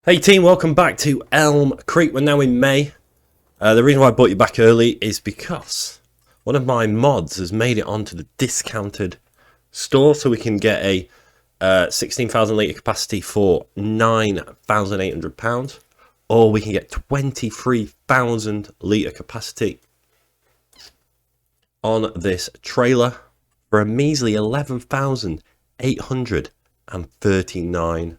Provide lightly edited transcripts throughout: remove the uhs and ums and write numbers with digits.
Hey team, welcome back to Elm Creek. We're now in May. The reason why I brought you back early is because one of my mods has made it onto the discounted store, so we can get a 16,000 litre capacity for £9,800, or we can get 23,000 litre capacity on this trailer for a measly £11,839.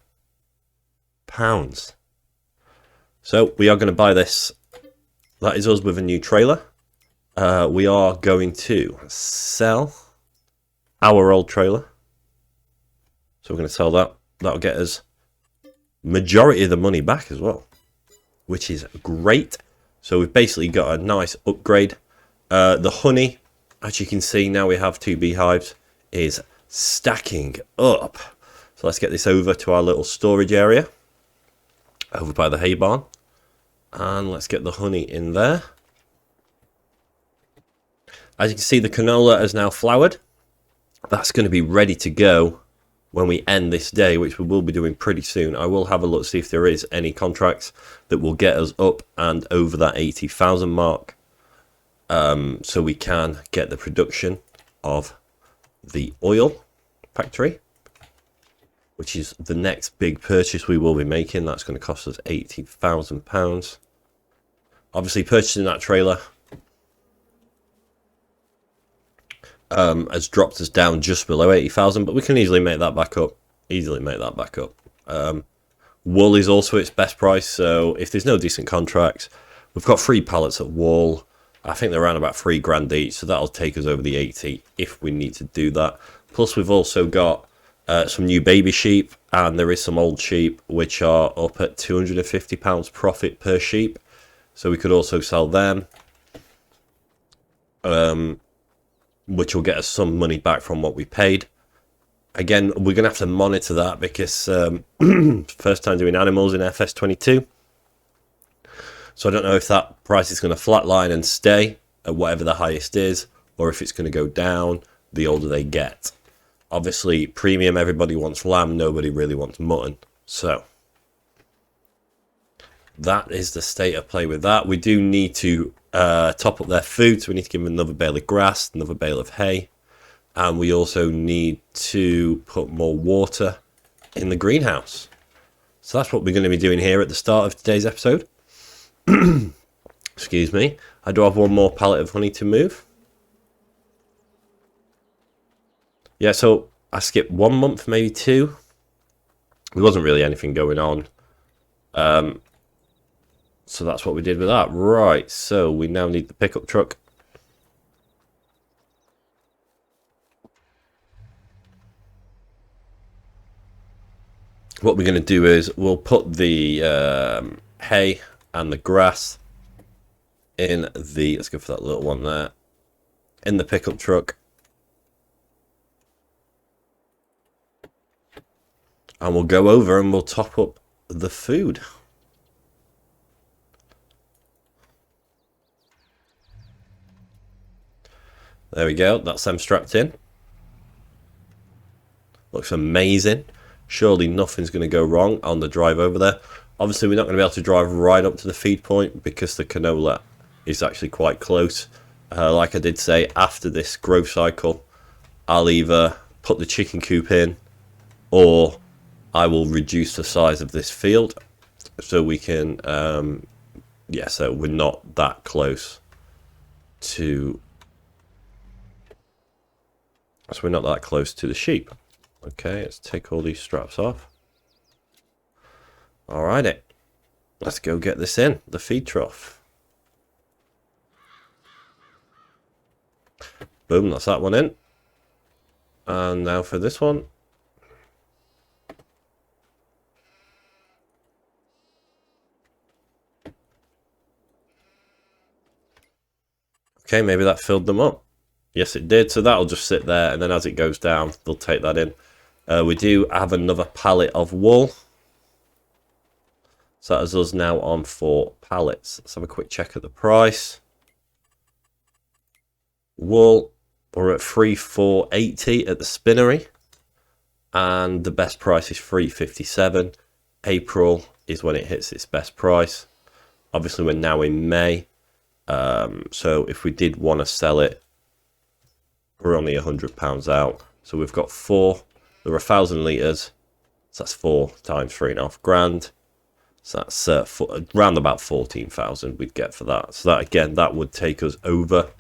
So we are going to buy this. That is us with a new trailer. We are going to sell our old trailer. So we're going to sell that. That'll get us majority of the money back as well, which is great. So we've basically got a nice upgrade. The honey, as you can see, now we have 2 beehives, is stacking up. So let's get this over to our little storage area over by the hay barn, and let's get the honey in there. As you can see, the canola has now flowered. That's going to be ready to go when we end this day, which we will be doing pretty soon. I will have a look, see if there is any contracts that will get us up and over that 80,000 mark, so we can get the production of the oil factory, which is the next big purchase we will be making. That's going to cost us £80,000. Obviously, purchasing that trailer has dropped us down just below 80,000, but we can easily make that back up. Wool is also its best price, so if there's no decent contracts, we've got 3 pallets of wool. I think they're around about £3 each, so that'll take us over the 80 if we need to do that. Plus, we've also got some new baby sheep, and there is some old sheep which are up at £250 profit per sheep, so we could also sell them, which will get us some money back from what we paid. Again, we're going to have to monitor that because first time doing animals in FS22, so I don't know if that price is going to flatline and stay at whatever the highest is, or if it's going to go down the older they get. Obviously, premium, everybody wants lamb, nobody really wants mutton. So, that is the state of play with that. We do need to top up their food, so we need to give them another bale of grass, another bale of hay. And we also need to put more water in the greenhouse. So that's what we're going to be doing here at the start of today's episode. Excuse me. I do have one more pallet of honey to move. Yeah, so I skipped 1 month, maybe 2. There wasn't really anything going on. So that's what we did with that. Right, so we now need the pickup truck. What we're going to do is we'll put the hay and the grass in the, let's go for that little one there, in the pickup truck. And we'll go over and we'll top up the food. There we go. That's them strapped in. Looks amazing. Surely nothing's going to go wrong on the drive over there. Obviously, we're not going to be able to drive right up to the feed point because the canola is actually quite close. Like I did say, after this growth cycle, I'll either put the chicken coop in, or I will reduce the size of this field so we can, so we're not that close to, the sheep. Okay, let's take all these straps off. Alrighty, let's go get this in, the feed trough. Boom, that's that one in. And now for this one. Okay, maybe that filled them up. Yes, it did. So that'll just sit there, and then as it goes down, they'll take that in. We do have another pallet of wool. So that is us now on 4 pallets. Let's have a quick check at the price. Wool, we're at 3,480 at the spinnery, and the best price is 357. April is when it hits its best price. Obviously, we're now in May. So if we did want to sell it, we're only £100 out. So we've got 4. There are 1,000 litres. So that's 4 times 3.5 grand. So that's around about 14,000 we'd get for that. So that, again, that would take us over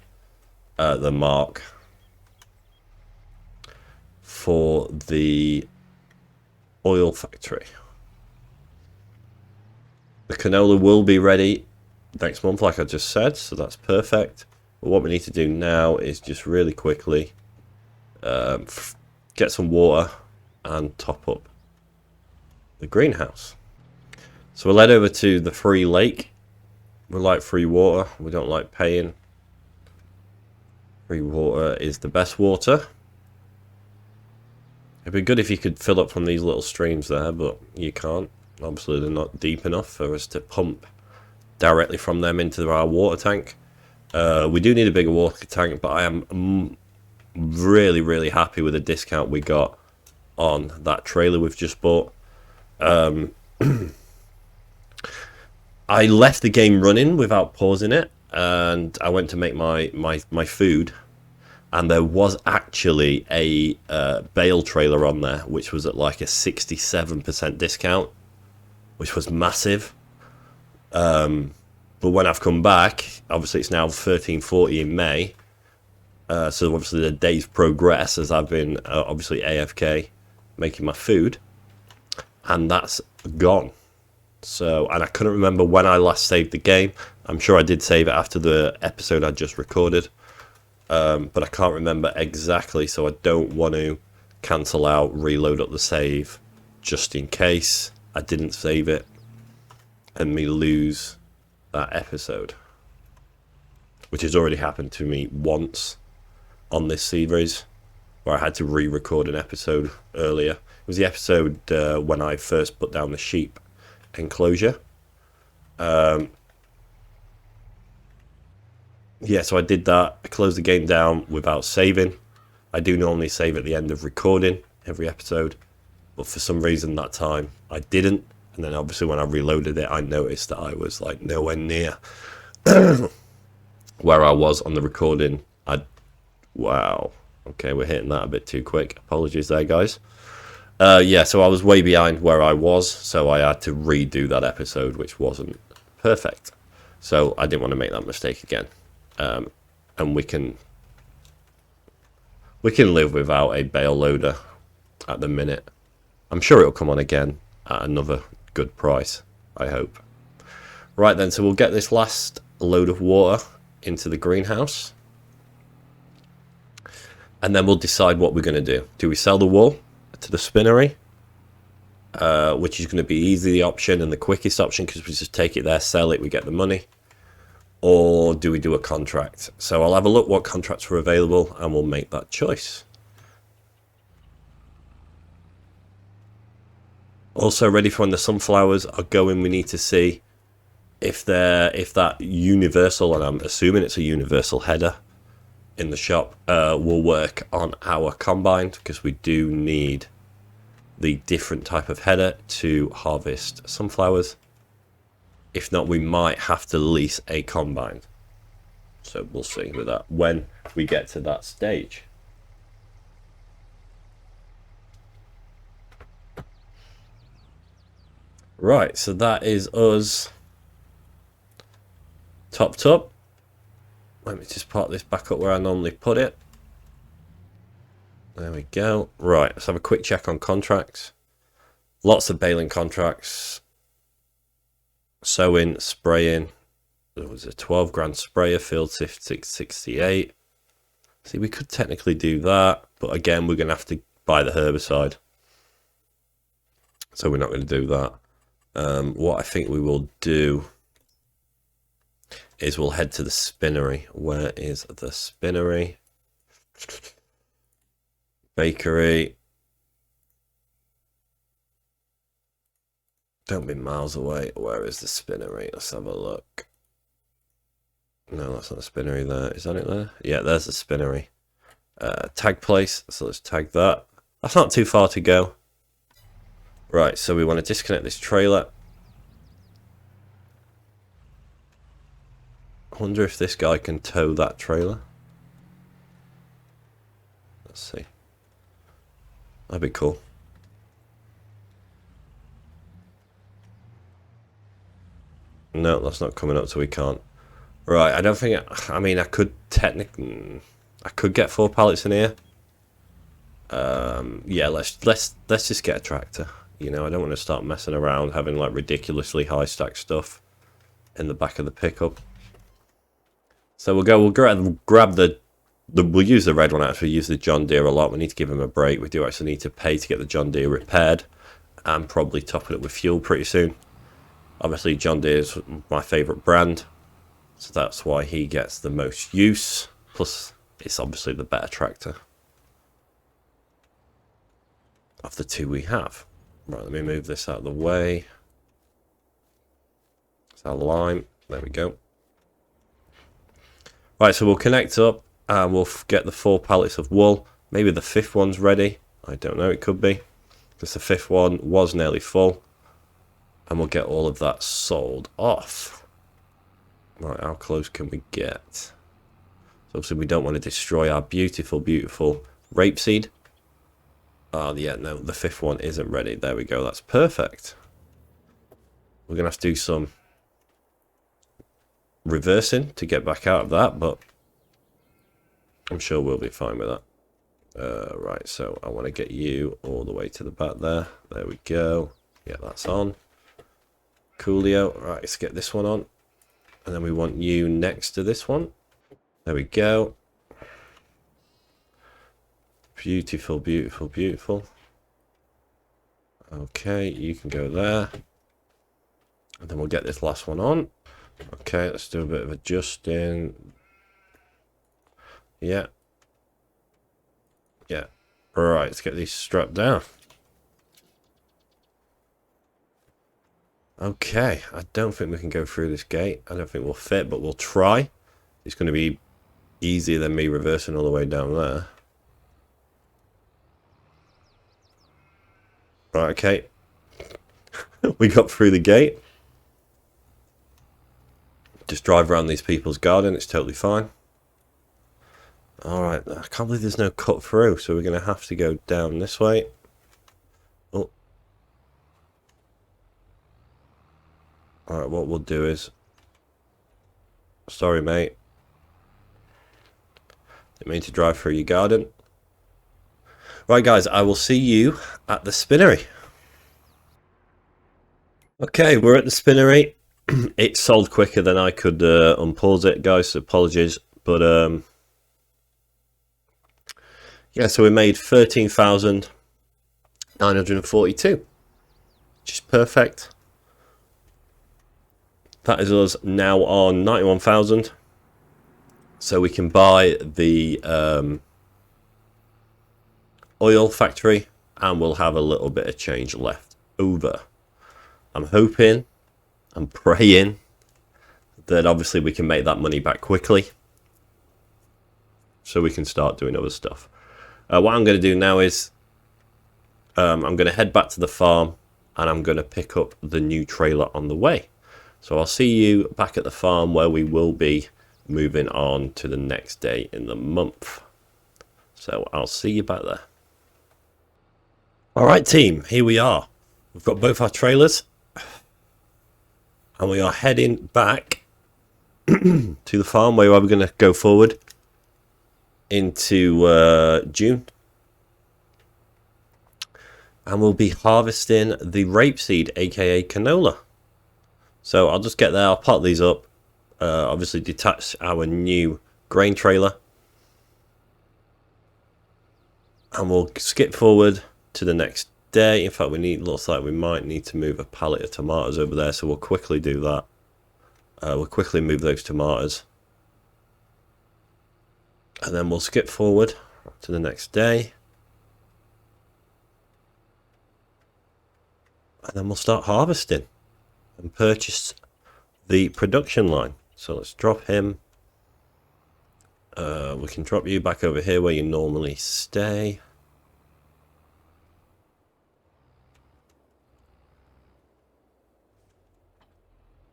the mark for the oil factory. The canola will be ready next month, like I just said, so that's perfect. But what we need to do now is just really quickly get some water and top up the greenhouse. So we'll head over to the free lake. We like free water. We don't like paying. Free water is the best water. It'd be good if you could fill up from these little streams there, but you can't. Obviously, they're not deep enough for us to pump directly from them into our water tank. We do need a bigger water tank, but I am really, really happy with the discount we got on that trailer we've just bought. I left the game running without pausing it, and I went to make my food, and there was actually a bale trailer on there, which was at like a 67% discount, which was massive. But when I've come back, obviously it's now 13:40 in May, so obviously the days progress as I've been obviously AFK making my food, and that's gone. So, and I couldn't remember when I last saved the game. I'm sure I did save it after the episode I just recorded, but I can't remember exactly, so I don't want to cancel out, reload up the save, just in case I didn't save it and me lose that episode, which has already happened to me once on this series, where I had to re-record an episode earlier. It was the episode when I first put down the sheep enclosure. Yeah, so I did that. I closed the game down without saving. I do normally save at the end of recording every episode, but for some reason that time I didn't. And then obviously when I reloaded it, I noticed that I was like nowhere near where I was on the recording. Wow. Okay, we're hitting that a bit too quick. Apologies there, guys. Yeah, so I was way behind where I was, so I had to redo that episode, which wasn't perfect. So I didn't want to make that mistake again. And we can live without a bale loader at the minute. I'm sure it'll come on again at another good price, I hope. Right then, so we'll get this last load of water into the greenhouse, and then we'll decide what we're going to do. Do we sell the wool to the spinnery, which is going to be easy the option and the quickest option, because we just take it there, sell it, we get the money, or do we do a contract? So I'll have a look what contracts are available and we'll make that choice. Also, ready for when the sunflowers are going, we need to see if that universal, and I'm assuming it's a universal header in the shop, will work on our combine, because we do need the different type of header to harvest sunflowers. If not, we might have to lease a combine. So we'll see with that when we get to that stage. Right, so that is us topped up. Let me just park this back up where I normally put it. There we go. Right, let's have a quick check on contracts. Lots of baling contracts. Sowing, spraying. There was a 12 grand sprayer, field sift 668. See, we could technically do that, but again, we're going to have to buy the herbicide. So we're not going to do that. What I think we will do is we'll head to the spinnery. Where is the spinnery? Bakery. Don't be miles away. Where is the spinnery? Let's have a look. No, that's not the spinnery there. Is that it there? Yeah, there's the spinnery. Tag place. So let's tag that. That's not too far to go. Right, so we want to disconnect this trailer. I wonder if this guy can tow that trailer. Let's see. That'd be cool. No, that's not coming up, so we can't. Right, I don't think... I mean, I could technically... I could get 4 pallets in here. Yeah, let's just get a tractor. You know, I don't want to start messing around having like ridiculously high stack stuff in the back of the pickup. So we'll grab the we'll use the red one. Actually, use the John Deere a lot. We need to give him a break. We do actually need to pay to get the John Deere repaired and probably top it up with fuel pretty soon. Obviously, John Deere is my favourite brand, so that's why he gets the most use. Plus, it's obviously the better tractor of the two we have. Right, let me move this out of the way. It's our lime. There we go. Right, so we'll connect up and we'll get the 4 pallets of wool. Maybe the 5th one's ready. I don't know, it could be. Because the 5th one was nearly full. And we'll get all of that sold off. Right, how close can we get? So obviously we don't want to destroy our beautiful, beautiful rapeseed. Oh, yeah, no, the 5th one isn't ready. There we go, that's perfect. We're going to have to do some reversing to get back out of that, but I'm sure we'll be fine with that. Right, so I want to get you all the way to the back there. There we go. Yeah, that's on. Coolio. Right, let's get this one on. And then we want you next to this one. There we go. Beautiful, beautiful, beautiful. Okay, you can go there. And then we'll get this last one on. Okay, let's do a bit of adjusting. Yeah. Yeah. Right, let's get these strapped down. Okay, I don't think we can go through this gate. I don't think we'll fit, but we'll try. It's going to be easier than me reversing all the way down there. Right, okay. We got through the gate. Just drive around these people's garden, it's totally fine. Alright, I can't believe there's no cut through, so we're going to have to go down this way. Oh. Alright, what we'll do is... Sorry, mate. Didn't mean to drive through your garden. Right, guys, I will see you at the spinnery. Okay, we're at the spinnery. It sold quicker than I could unpause it, guys, so apologies. But, yeah, so we made 13,942, which is perfect. That is us now on 91,000. So we can buy the oil factory and we'll have a little bit of change left over. I'm hoping, I'm praying that obviously we can make that money back quickly so we can start doing other stuff. What I'm going to do now is I'm going to head back to the farm and I'm going to pick up the new trailer on the way. So I'll see you back at the farm where we will be moving on to the next day in the month. So I'll see you back there. All right, team, here we are. We've got both our trailers and we are heading back to the farm where we're going to go forward into June. And we'll be harvesting the rapeseed, aka canola. So I'll just get there, I'll pot these up, obviously detach our new grain trailer. And we'll skip forward to the next day. In fact, looks like we might need to move a pallet of tomatoes over there, so we'll quickly do that. We'll quickly move those tomatoes. And then we'll skip forward to the next day. And then we'll start harvesting and purchase the production line. So let's drop him. We can drop you back over here where you normally stay.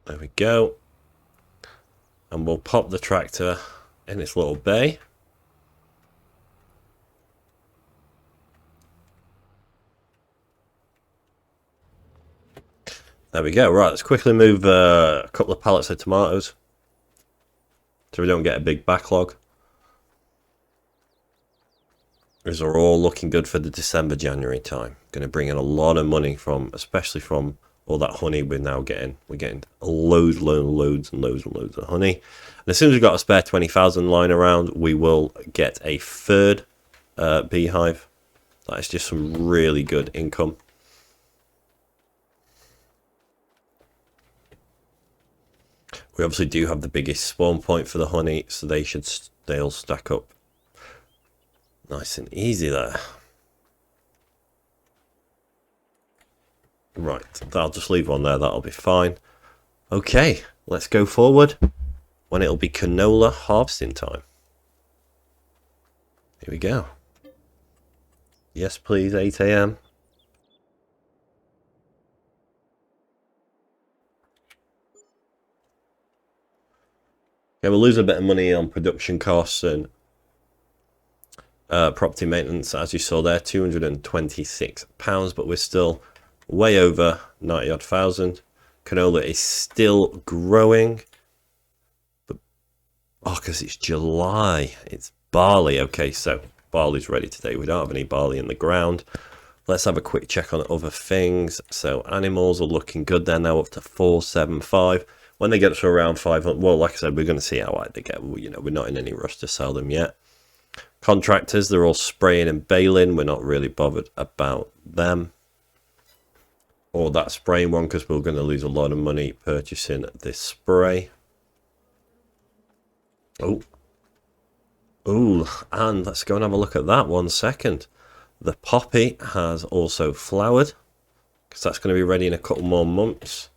There we go. And we'll pop the tractor in its little bay. There we go. Right, let's quickly move a couple of pallets of tomatoes so we don't get a big backlog. These are all looking good for the December, January time. Going to bring in a lot of money from, especially from all that honey we're now getting. We're getting loads and loads of honey. And as soon as we've got a spare 20,000 lying around, we will get a third beehive. That is just some really good income. We obviously do have the biggest spawn point for the honey, so they'll stack up nice and easy there. Right, I'll just leave one there, that'll be fine. Okay, let's go forward when it'll be canola harvesting time. Here we go. Yes, please, 8 AM. Okay, we'll lose a bit of money on production costs and property maintenance, as you saw there, £226, but we're still way over 90 odd thousand. Canola is still growing, but because it's July, it's barley. Okay, so barley's ready today. We don't have any barley in the ground. Let's have a quick check on other things. So animals are looking good. They're now up to 475. When they get to around 500, well, like I said, we're going to see how high they get. You know, we're not in any rush to sell them yet. Contractors, they're all spraying and baling. We're not really bothered about them or that spraying one because we're going to lose a lot of money purchasing this spray. Oh, and let's go and have a look at that 1 second. The poppy has also flowered because that's going to be ready in a couple more months.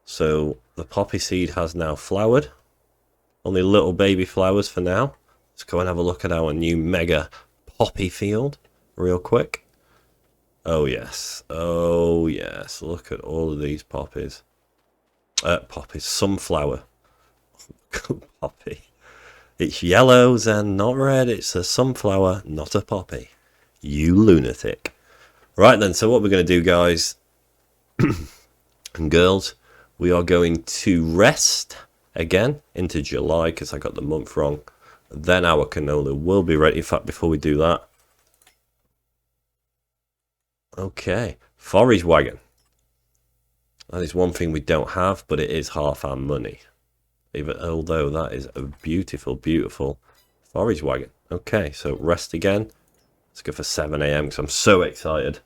So the poppy seed has now flowered. Only little baby flowers for now. Let's go and have a look at our new mega poppy field real quick. Oh yes, look at all of these poppies. Sunflower. Poppy. It's yellows and not red. It's a sunflower, not a poppy. You lunatic. Right then, so what we're going to do, guys and girls, we are going to rest again into July because I got the month wrong. Then our canola will be ready. In fact, before we do that, okay, forage wagon. That is one thing we don't have, but it is half our money. Although that is a beautiful, beautiful forage wagon. Okay, so rest again. Let's go for 7 AM because I'm so excited.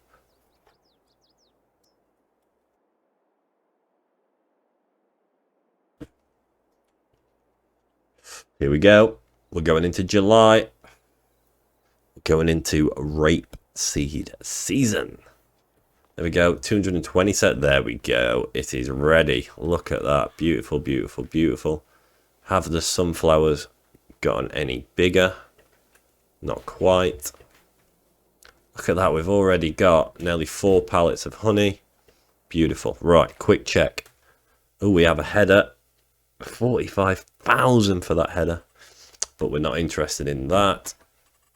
Here we go. We're going into July. We're going into rape seed season. There we go. 220 set. There we go. It is ready. Look at that. Beautiful, beautiful, beautiful. Have the sunflowers gotten any bigger? Not quite. Look at that. We've already got nearly 4 pallets of honey. Beautiful. Right. Quick check. Oh, we have a header. 45,000 for that header. But we're not interested in that.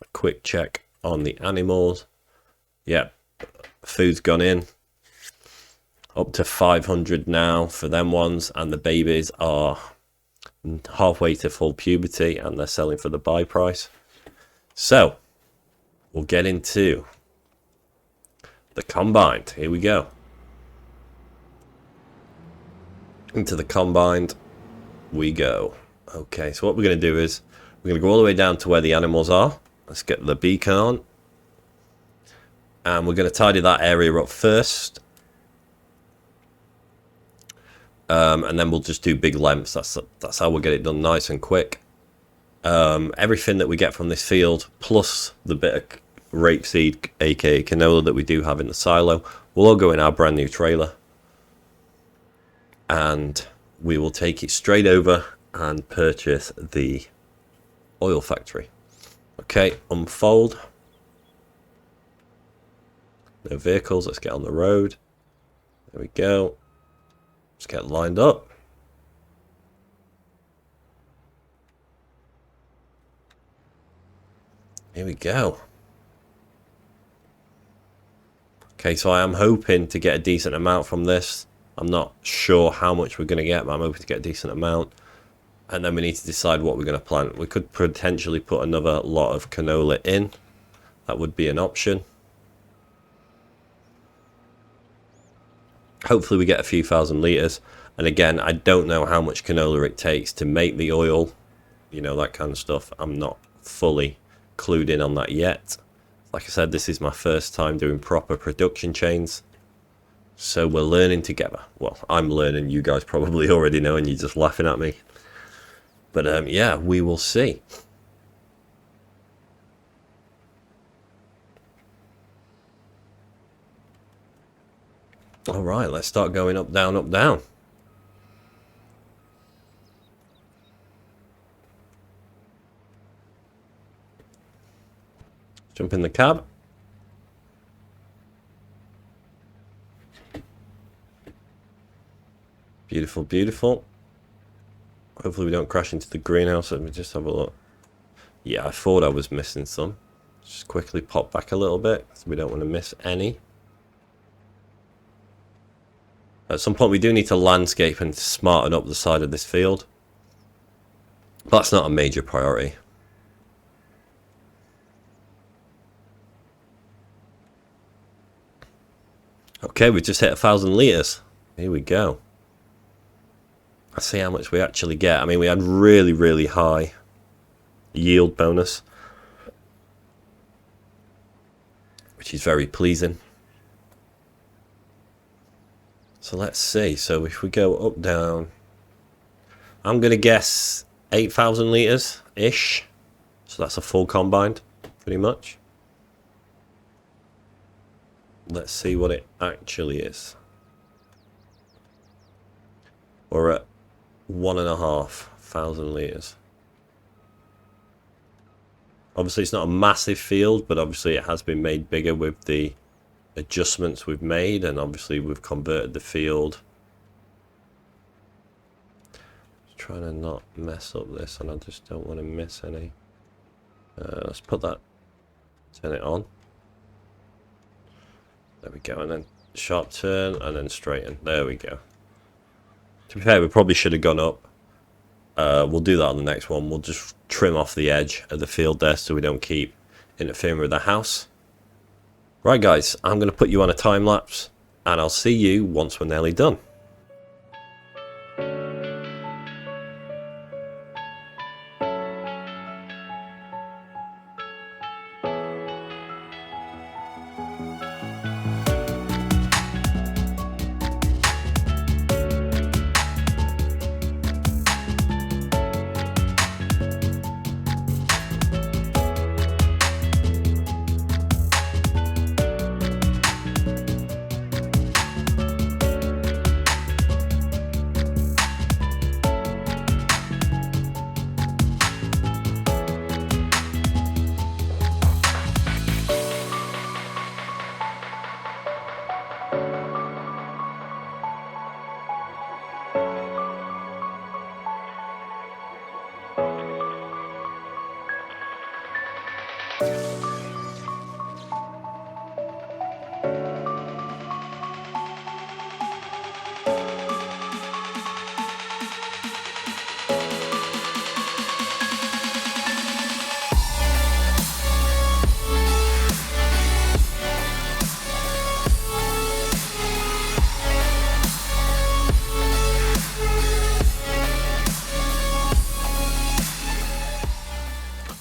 A quick check on the animals. Yep. Food's gone in. Up to 500 now for them ones. And the babies are halfway to full puberty. And they're selling for the buy price. So, we'll get into the combined. Here we go. Into the combined we go. Okay, so what we're going to do is we're going to go all the way down to where the animals are. Let's get the beacon on. And we're going to tidy that area up first. And then we'll just do big lengths. That's how we'll get it done nice and quick. Everything that we get from this field, plus the bit of rapeseed, aka canola, that we do have in the silo, will all go in our brand new trailer. And we will take it straight over and purchase the oil factory. Okay, unfold. No vehicles, let's get on the road. There we go. Let's get lined up. Here we go. Okay, so I am hoping to get a decent amount from this. I'm not sure how much we're going to get, but I'm hoping to get a decent amount. And then we need to decide what we're going to plant. We could potentially put another lot of canola in. That would be an option. Hopefully we get a few thousand litres. And again, I don't know how much canola it takes to make the oil. You know, that kind of stuff. I'm not fully clued in on that yet. Like I said, this is my first time doing proper production chains. So we're learning together. Well, I'm learning. You guys probably already know and you're just laughing at me. But yeah, we will see. All right, let's start going up, down, up, down. Jump in the cab. Beautiful, beautiful. Hopefully we don't crash into the greenhouse. Let me just have a look. Yeah, I thought I was missing some. Just quickly pop back a little bit, so we don't want to miss any. At some point we do need to landscape and smarten up the side of this field. But that's not a major priority. Okay, we've just hit 1,000 litres. Here we go. Let's see how much we actually get. I mean, we had really, really high yield bonus, which is very pleasing. So let's see. So if we go up, down, I'm going to guess 8,000 litres-ish. So that's a full combined, pretty much. Let's see what it actually is. We're at 1,500 litres. Obviously it's not a massive field, but obviously it has been made bigger with the adjustments we've made, and obviously we've converted the field. Just trying to not mess up this, and I just don't want to miss any. Let's put that, turn it on. There we go, and then sharp turn, and then straighten. There we go. To be fair, we probably should have gone up. We'll do that on the next one. We'll just trim off the edge of the field there so we don't keep interfering with the house. Right guys, I'm going to put you on a time lapse, and I'll see you once we're nearly done.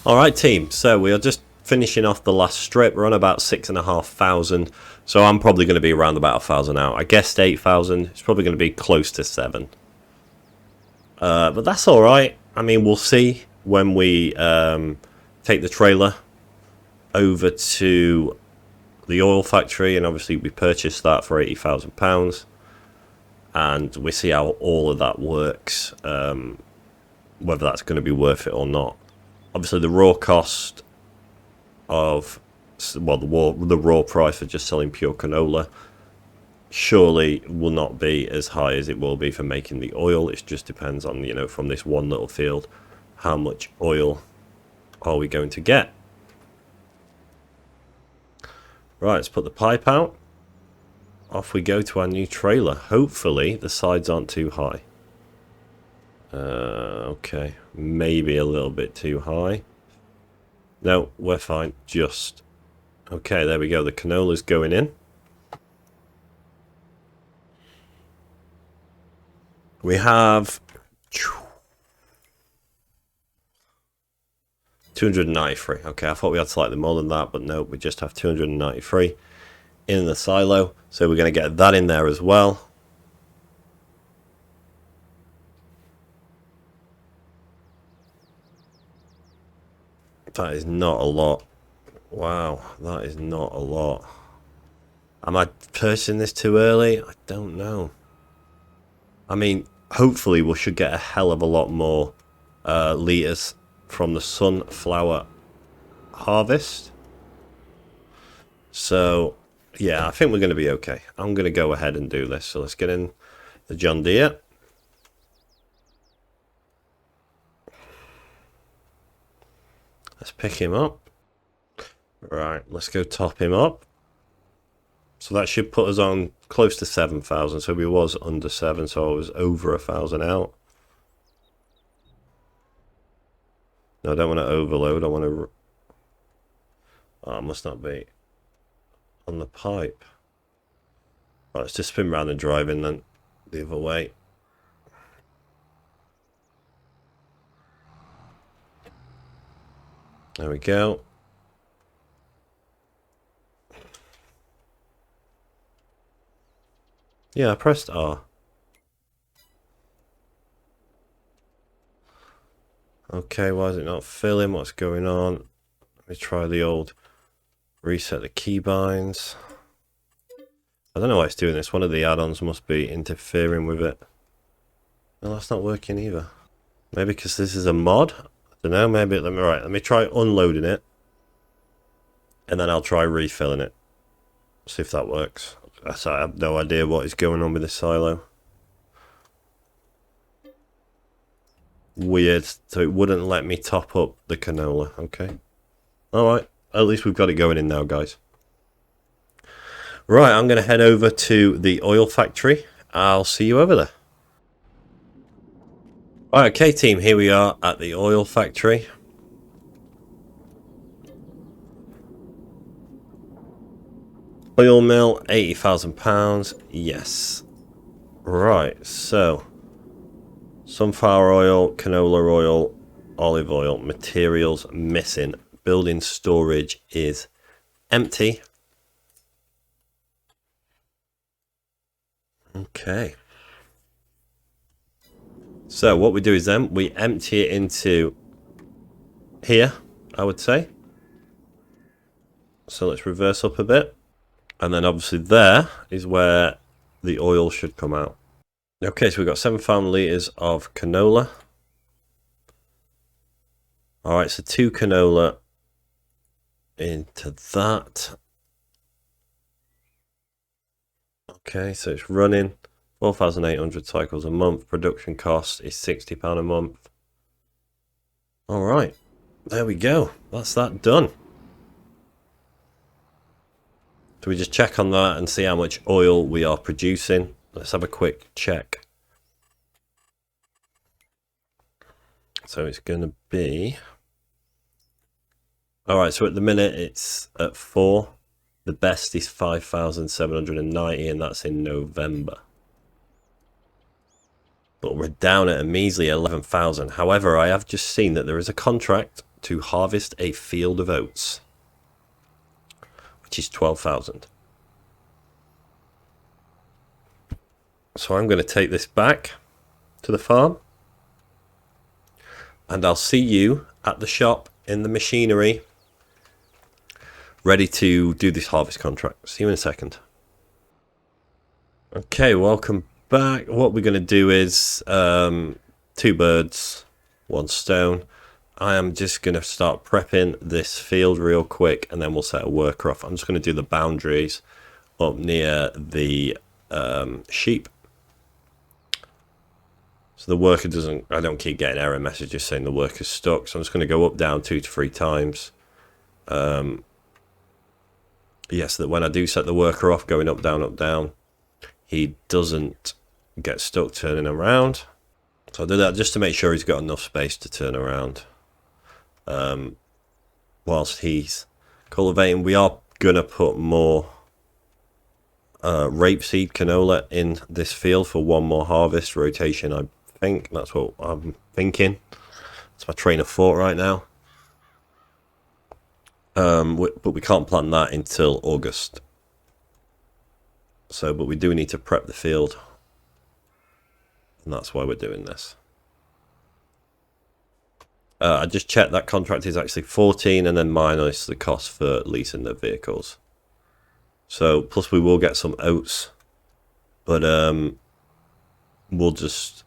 Alright team, so we are just finishing off the last strip. We're on about 6,500, so I'm probably going to be around about 1,000 out. I guessed 8,000, it's probably going to be close to 7. But that's alright. I mean, we'll see when we take the trailer over to the oil factory, and obviously we purchased that for £80,000, and we see how all of that works, whether that's going to be worth it or not. Obviously the raw cost of, well, the raw price for just selling pure canola surely will not be as high as it will be for making the oil. It just depends on, you know, from this one little field, how much oil are we going to get. Right, let's put the pipe out. Off we go to our new trailer. Hopefully the sides aren't too high. Okay, maybe a little bit too high. No, we're fine. Just. Okay, there we go. The canola's going in. We have 293. Okay, I thought we had slightly more than that, but no, we just have 293 in the silo. So we're going to get that in there as well. That is not a lot. Wow, that is not a lot. Am I purchasing this too early? I don't know. I mean, hopefully we should get a hell of a lot more litres from the sunflower harvest. So, yeah, I think we're going to be okay. I'm going to go ahead and do this. So let's get in the John Deere. Let's pick him up. Right, let's go top him up. So that should put us on close to 7,000. So we was under 7, so I was over 1,000 out. No, I don't want to overload. I want to... Oh, it must not be on the pipe. Right, let's just spin round and drive in then the other way. There we go. Yeah, I pressed R. Okay, why is it not filling? What's going on? Let me try the old reset the keybinds. I don't know why it's doing this. One of the add-ons must be interfering with it. No, that's not working either. Maybe because this is a mod? I don't know, maybe... Let me try unloading it. And then I'll try refilling it. See if that works. I have no idea what is going on with this silo. Weird. So it wouldn't let me top up the canola. Okay. Alright. At least we've got it going in now, guys. Right, I'm going to head over to the oil factory. I'll see you over there. Right, okay, team. Here we are at the oil factory. Oil mill, £80,000. Yes. Right, so sunflower oil, canola oil, olive oil, materials missing. Building storage is empty. Okay. So what we do is then we empty it into here, I would say. So let's reverse up a bit. And then obviously there is where the oil should come out. Okay, so we've got 7,000 litres of canola. Alright, so 2 canola into that. Okay, so it's running 4,800 cycles a month. Production cost is £60 a month. Alright, there we go. That's that done. So we just check on that and see how much oil we are producing. Let's have a quick check. So it's going to be... Alright, so at the minute it's at 4. The best is 5,790 and that's in November. But we're down at a measly 11,000. However, I have just seen that there is a contract to harvest a field of oats, which is 12,000. So I'm going to take this back to the farm. And I'll see you at the shop in the machinery, ready to do this harvest contract. See you in a second. Okay, welcome back. What we're going to do is 2 birds, 1 stone. I am just going to start prepping this field real quick and then we'll set a worker off. I'm just going to do the boundaries up near the sheep. So the worker doesn't, I don't keep getting error messages saying the worker's stuck. So I'm just going to go up, down 2 to 3 times. Yes, that when I do set the worker off going up, down, he doesn't get stuck turning around. So I do that just to make sure he's got enough space to turn around whilst he's cultivating. We are going to put more rapeseed canola in this field for one more harvest rotation, I think. That's what I'm thinking. That's my train of thought right now. But we can't plant that until August. So, but we do need to prep the field. And that's why we're doing this. I just checked that contract is actually 14 and then minus the cost for leasing the vehicles. So, plus we will get some oats. But we'll just...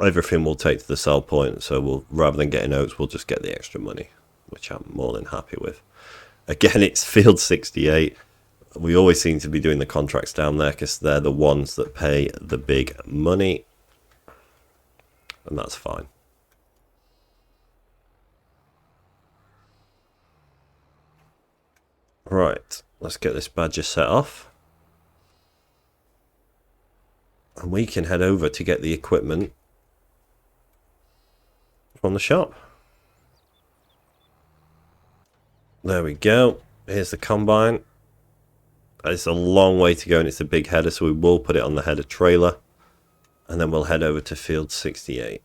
everything we'll take to the sell point. So, we'll rather than getting oats, we'll just get the extra money, which I'm more than happy with. Again, it's field 68. We always seem to be doing the contracts down there because they're the ones that pay the big money. And that's fine. Right, let's get this badger set off. And we can head over to get the equipment from the shop. There we go. Here's the combine. It's a long way to go and it's a big header, so we will put it on the header trailer. And then we'll head over to field 68.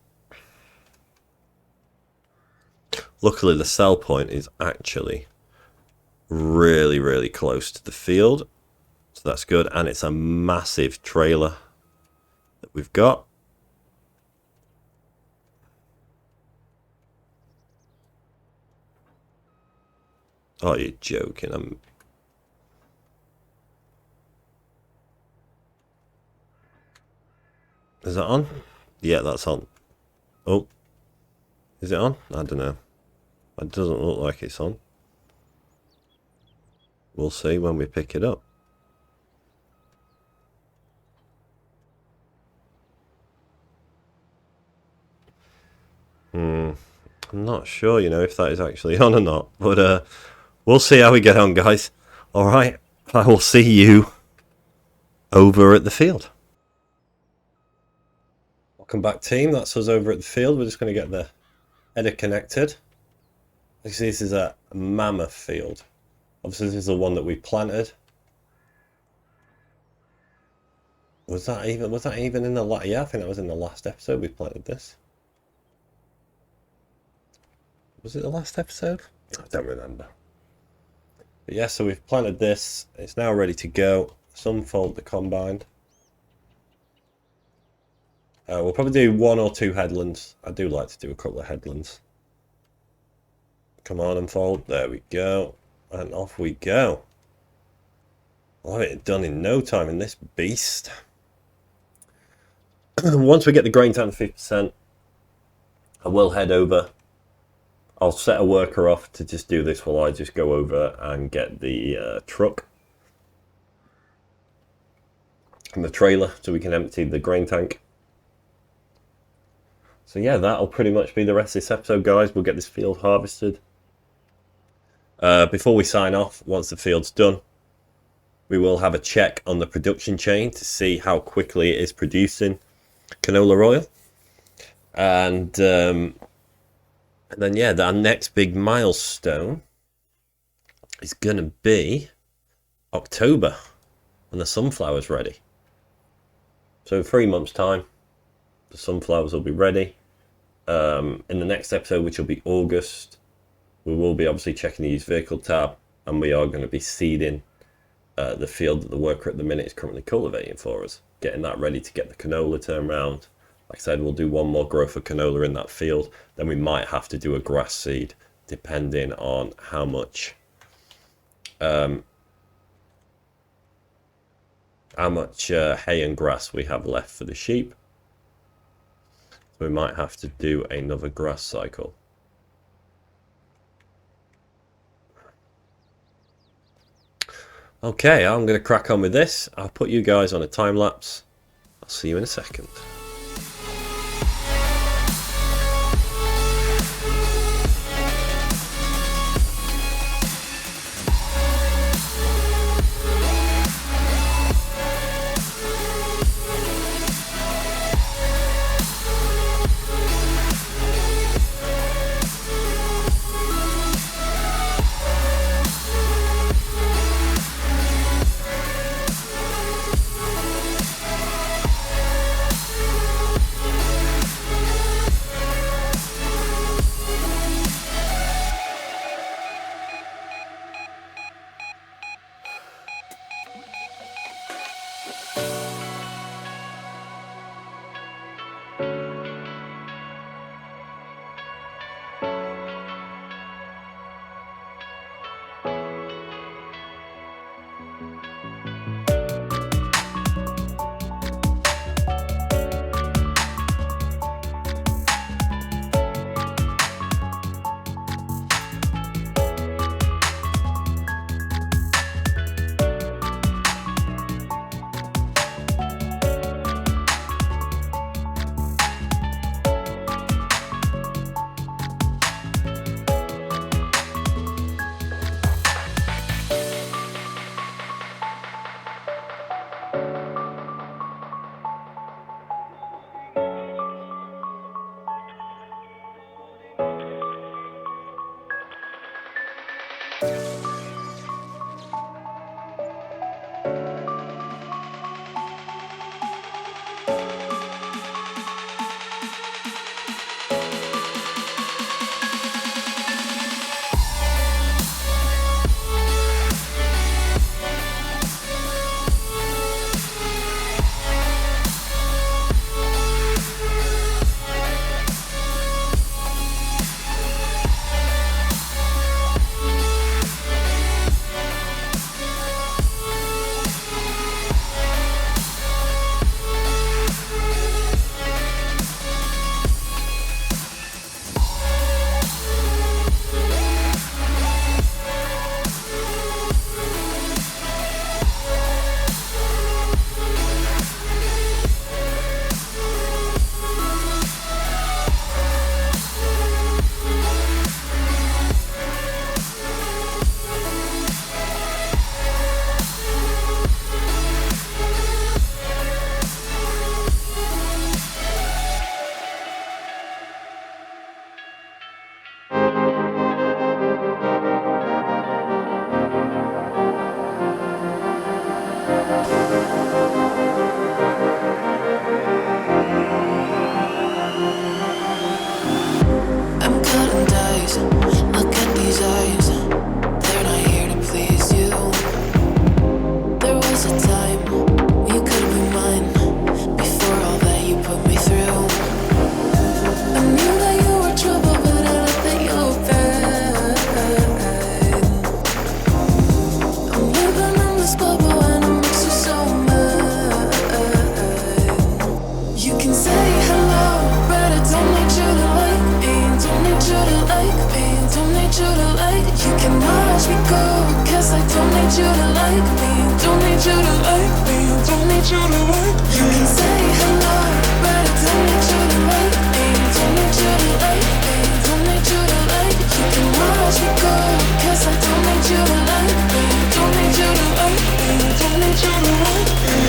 Luckily, the sell point is actually really, really close to the field. So that's good. And it's a massive trailer that we've got. Oh, you're joking. Is that on? Yeah, that's on. Oh. Is it on? I don't know. It doesn't look like it's on. We'll see when we pick it up. I'm not sure, if that is actually on or not. But we'll see how we get on, guys. Alright, I will see you over at the field. Welcome back, team. That's us over at the field. We're just going to get the header connected. You see, this is a mammoth field. Obviously, this is the one that we planted. Was that even in the last? Yeah, I think that was in the last episode we planted this. Was it the last episode? I don't remember. But yeah, so we've planted this. It's now ready to go. Some fold the combine. We'll probably do 1 or 2 headlands. I do like to do a couple of headlands. Come on, unfold. There we go. And off we go. I'll have it done in no time in this beast. Once we get the grain down to 50%, I will head over. I'll set a worker off to just do this while I just go over and get the truck and the trailer so we can empty the grain tank. So yeah, that'll pretty much be the rest of this episode, guys. We'll get this field harvested. Before we sign off, once the field's done, we will have a check on the production chain to see how quickly it is producing canola oil. And then, yeah, our next big milestone is going to be October when the sunflower's ready. So in 3 months' time, the sunflowers will be ready. In the next episode, which will be August, we will be obviously checking the used vehicle tab, and we are going to be seeding the field that the worker at the minute is currently cultivating for us, getting that ready to get the canola turned around. Like I said, we'll do 1 more growth of canola in that field. Then we might have to do a grass seed, depending on how much hay and grass we have left for the sheep. So we might have to do another grass cycle. Okay, I'm going to crack on with this. I'll put you guys on a time lapse. I'll see you in a second. watch me go, 'cause I don't need you to like me. Don't need you to like me. Don't need you to like me. You can say hello, but I don't need you to like me. Don't need you to like me. Don't need you to like me. You can watch me go, 'cause I don't need you to like me. Don't need you to like me. Don't need you to like me.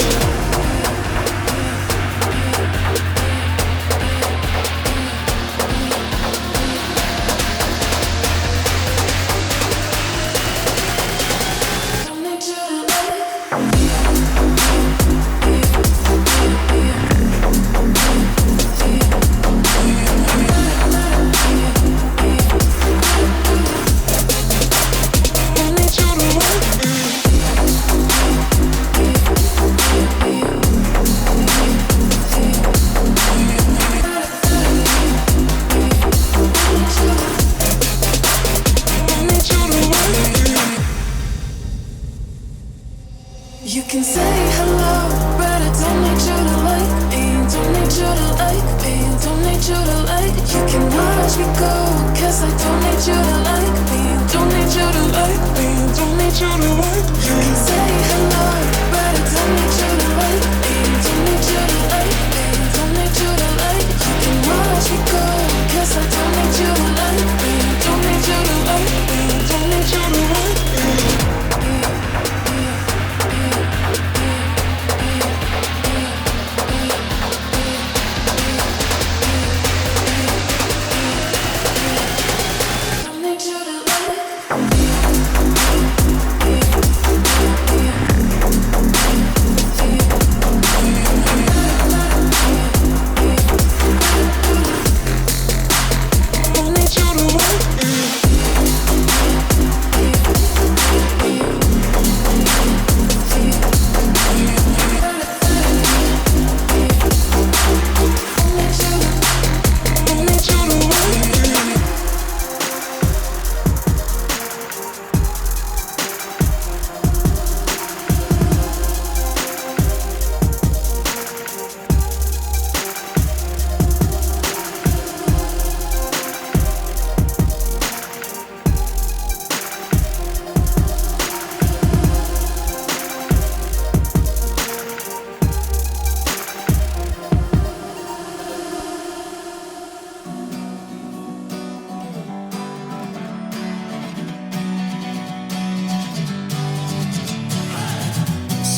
You can say hello, but I don't need you to like me. Don't need you to like me. Don't need you to like. You can watch me go, 'cause I don't need you to like me. Don't need you to like me. Don't need you to like. You can say hello, but I don't need you to like me. Don't need you to like me. Don't need you to like. You can watch me go, 'cause I don't need you to like me. Don't need you to like me. Don't need you to like me.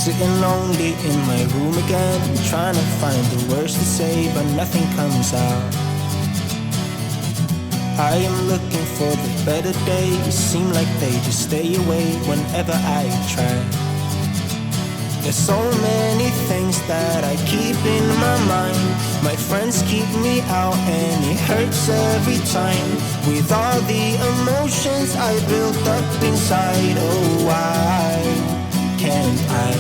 Sitting lonely in my room again, trying to find the words to say, but nothing comes out. I am looking for the better days, seem like they just stay away whenever I try. There's so many things that I keep in my mind. My friends keep me out and it hurts every time. With all the emotions I built up inside, oh why can't I?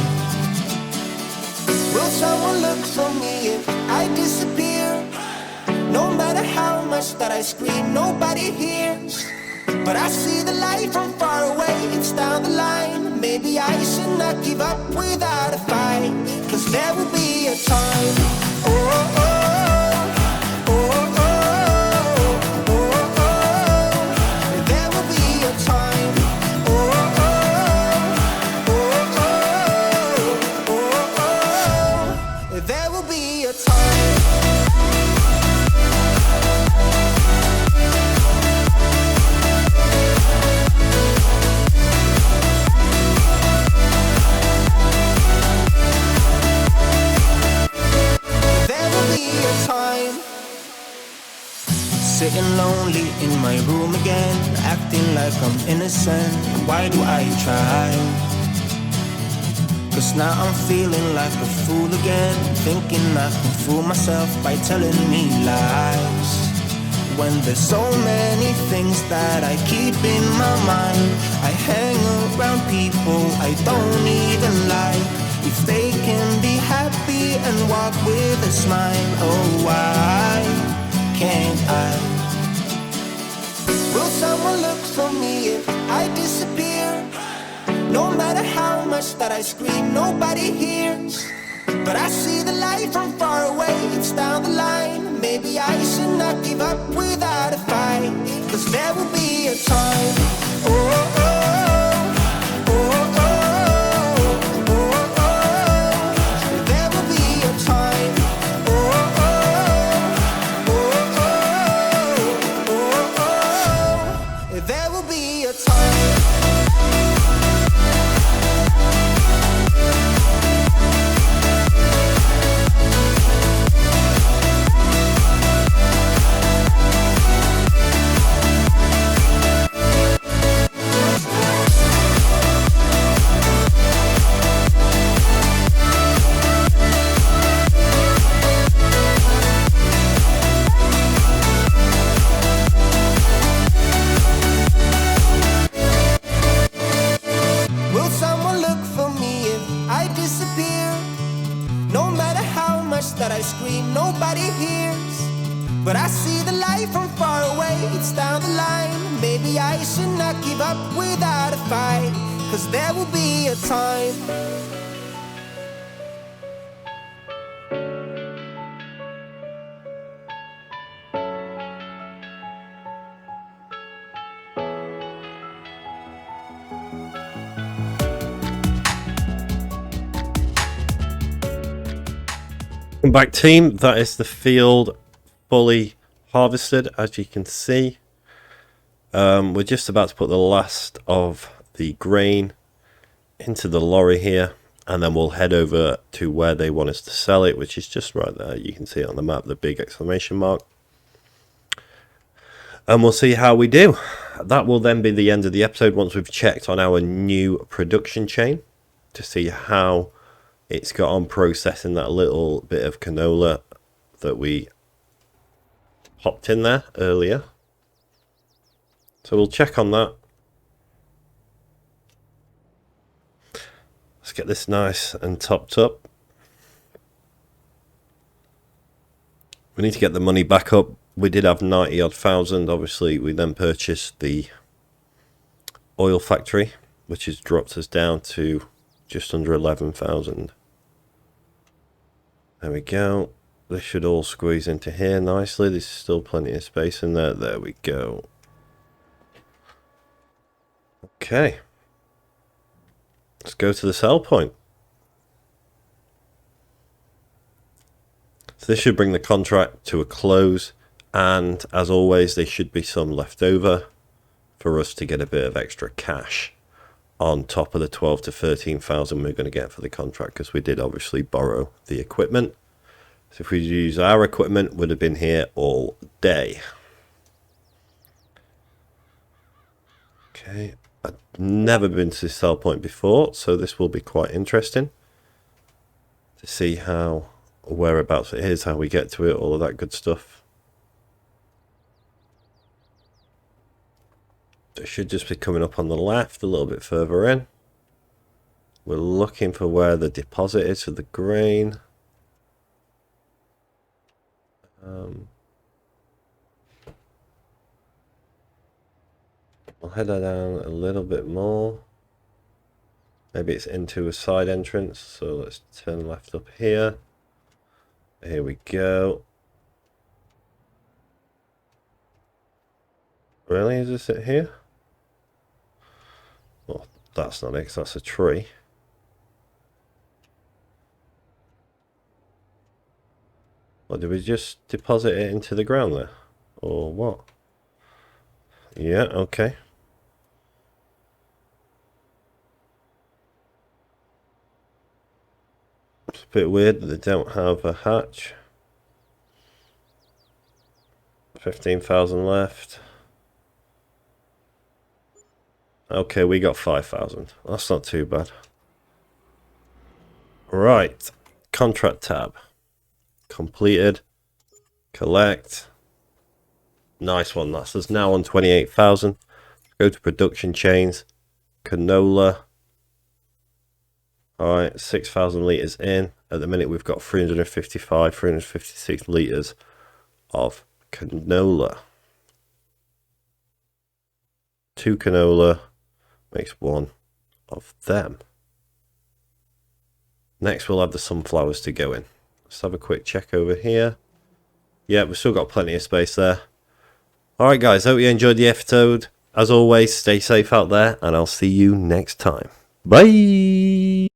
Will someone look for me if I disappear? No matter how much that I scream, nobody hears. But I see the light from far away, it's down the line. Maybe I should not give up without a fight, 'cause there will be a time. Oh, oh, oh, oh, oh, oh, oh. There will be a time. Oh, oh, oh, oh, oh, oh, oh. There will be a time. Sitting lonely in my room again, acting like I'm innocent. Why do I try? 'Cause now I'm feeling like a fool again, thinking I can fool myself by telling me lies. When there's so many things that I keep in my mind, I hang around people I don't even like. If they can be happy and walk with a smile, oh why can't I? Will someone look for me if I disappear? No matter how much that I scream, nobody hears. But I see the light from far away, it's down the line. Maybe I should not give up without a fight, 'cause there will be a time. Oh, oh, oh. up without a fight, 'cause there will be a time. Welcome back, team. That is the field fully harvested, as you can see. We're just about to put the last of the grain into the lorry here, and then we'll head over to where they want us to sell it, which is just right there. You can see it on the map, the big exclamation mark. And we'll see how we do. That will then be the end of the episode once we've checked on our new production chain to see how it's got on processing that little bit of canola that we popped in there earlier. So we'll check on that. Let's get this nice and topped up. We need to get the money back up. We did have 90 odd thousand. Obviously, we then purchased the oil factory, which has dropped us down to just under 11,000. There we go. This should all squeeze into here nicely. There's still plenty of space in there. There we go. Okay. Let's go to the sell point. So this should bring the contract to a close. And as always, there should be some left over for us to get a bit of extra cash on top of the 12 to 13,000 we're going to get for the contract, because we did obviously borrow the equipment. So if we use our equipment, would have been here all day. Okay, I've never been to this sell point before, so this will be quite interesting to see how, whereabouts it is, how we get to it, all of that good stuff. It should just be coming up on the left a little bit further in. We're looking for where the deposit is for the grain. I'll head that down a little bit more. Maybe it's into a side entrance, so let's turn left up here. Here we go. Really, is this it here? Well, that's not it, 'cause that's a tree. Or did we just deposit it into the ground there? Or what? Yeah, okay. It's a bit weird that they don't have a hatch. 15,000 left. Okay, we got 5,000. That's not too bad. Right. Contract tab. Completed. Collect. Nice one. That's us now on 28,000. Go to production chains. Canola. Alright, 6,000 litres in. At the minute we've got 355, 356 litres of canola. 2 canola makes 1 of them. Next we'll have the sunflowers to go in. Let's have a quick check over here. Yeah, we've still got plenty of space there. Alright guys, hope you enjoyed the episode. As always, stay safe out there, and I'll see you next time. Bye!